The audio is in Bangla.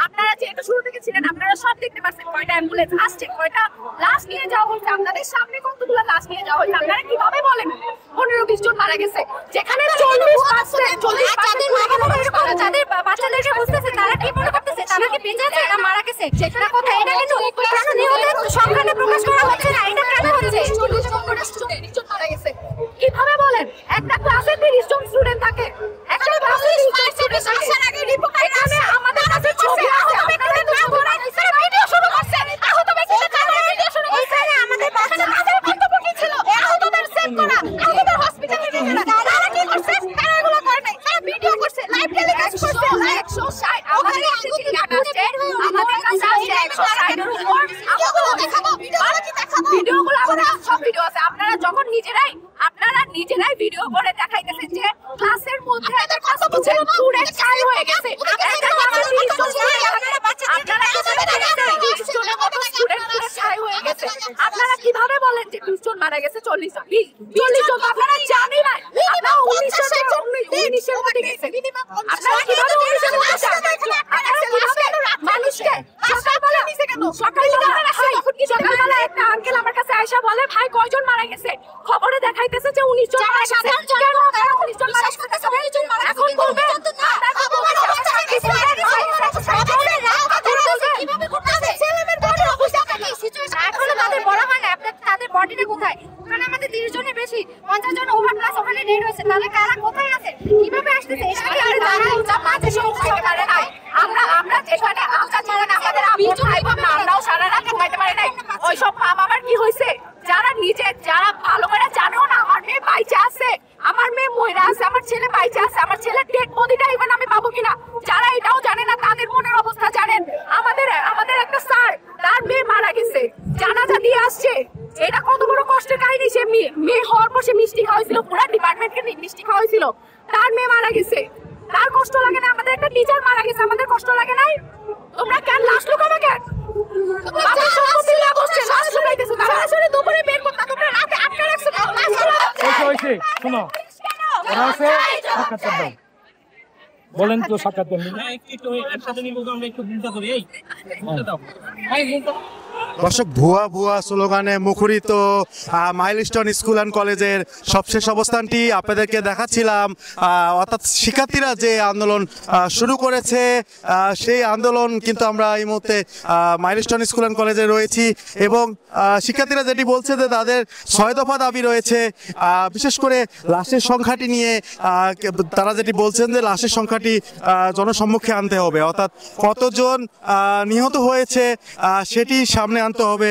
আপনারা যেহেতু শুরু থেকে ছিলেন, আপনারা সব দেখতে পাচ্ছেন কয়টা অ্যাম্বুলেন্স আসছে, কয়টা লাশ নিয়ে যাওয়া হচ্ছে, আপনাদের সামনে কতগুলো লাশ নিয়ে যাওয়া হয়েছে। আপনারা কিভাবে বলেন 15-20 জন মারা গেছে, যেখানে 40% যাদের বাচ্চাদেরকে বুঝতেছে তারা কি মনে করতেছে তারা কি বেঁচে আছে না মারা গেছে, সেটা কথা এটা কিন্তু নিহতের সংখ্যাটা প্রকাশ করা হচ্ছে না। এটা কেন হচ্ছে? 40 জন মারা গেছে কিভাবে বলেন? একটা ক্লাসে 30 জন স্টুডেন্ট থাকে, একটা ক্লাসে 30 জন স্টুডেন্ট থাকে। এখানে আমাদের কাছে ছবি আছে, আপনারা তো ভিডিও শুরু করছেন, আহত ব্যক্তিদের কারণে ভিডিও শুরু করছেন। আমাদের বাচ্চাদের বক্তব্য কি ছিল? আহতদের সেভ করা, আহতদের হসপিটালে নিয়ে যাওয়া। তারা কি করছে? তারা এগুলো করে নাই, তারা ভিডিও করছে, লাইভ টেলিকাস্ট করছে। 160 আমাদের কাছে আমাদের কাছে আছে 160 এর উপর। ভিডিওগুলো আমাদের সব ভিডিও আছে। আপনারা যখন নিজেরাই ভিডিও করে দেখাইতেছেন যে ক্লাসের মধ্যে একটা কত বছর পুরো ছাই হয়ে গেছে। আপনারা কিভাবে বলেন যে 20 জন মারা গেছে? 40 জন আপনারা জানেন না, আপনারা 19 মধ্যে গেছে। আপনারা কিভাবে 19 মধ্যে যান? মানুষকে সকালবেলা একটা আঙ্কেল আমার কাছে আয়সা বলে, ভাই কয়জন মারা গেছে? খবরে দেখাইতেছে যে 19 জন মারা গেছে। এখন বলবেন এখনো তাদের বড় হয় না, তাদের বডিটা কোথায়? ওখানে আমাদের 30 জনের বেশি, 50 জন ওভার প্লাস ওখানে ডেড হয়েছে। তাহলে কারা কোথায় আছে, কিভাবে আসতেছে? আমরা যেখানে আমরাও সারা রাত ঘুমাইতে পারি নাই। ওইসব মা বাবার কি হয়েছে যারা ভালো করে জানেও না আমার মেয়ে বাইচে আছে, আমার মেয়ে মহিলা আছে, আমার ছেলে বাইচে আছে, আমার ছেলের ডেড বডিটা ইভেন আমি পাবো কিনা, যারা এটাও জানে না তাদের মনের অবস্থা জানেন। আমাদের একটা স্যার, তার মেয়ে মারা গেছে, জানাজা দিয়ে আসছে। এটা কত বড় কষ্টের কাহিনী। সে মেয়ে হওয়ার পর সে মিষ্টি খাওয়াইছিল, পুরো ডিপার্টমেন্টকে মিষ্টি খাওয়াইছিল, তার মেয়ে মারা গেছে। তার কষ্ট লাগে না? আমাদের একটা টিচার মারা গেছে, আমাদের কষ্ট লাগে নাই? তোমরা কেন লাশ লুকাবে? কেন দুপুরে বের করতে, তোমরা রাতে আটকে রাখছো। বলেন তো সাক্ষাৎ দর্শক, ভুয়া স্লোগানে মুখরিত মাইলস্টোন স্কুল অ্যান্ড কলেজের সবশেষ অবস্থানটি আপনাদেরকে দেখাচ্ছিলাম। অর্থাৎ শিক্ষার্থীরা যে আন্দোলন শুরু করেছে, সেই আন্দোলন কিন্তু আমরা এই মুহূর্তে মাইলস্টোন স্কুল অ্যান্ড কলেজে রয়েছি এবং শিক্ষার্থীরা যেটি বলছে যে তাদের 6 দফা দাবি রয়েছে। বিশেষ করে লাশের সংখ্যাটি নিয়ে তারা যেটি বলছেন যে লাশের সংখ্যাটি জনসম্মুখে আনতে হবে, অর্থাৎ কতজন নিহত হয়েছে সেটি সামনে আনতে হবে।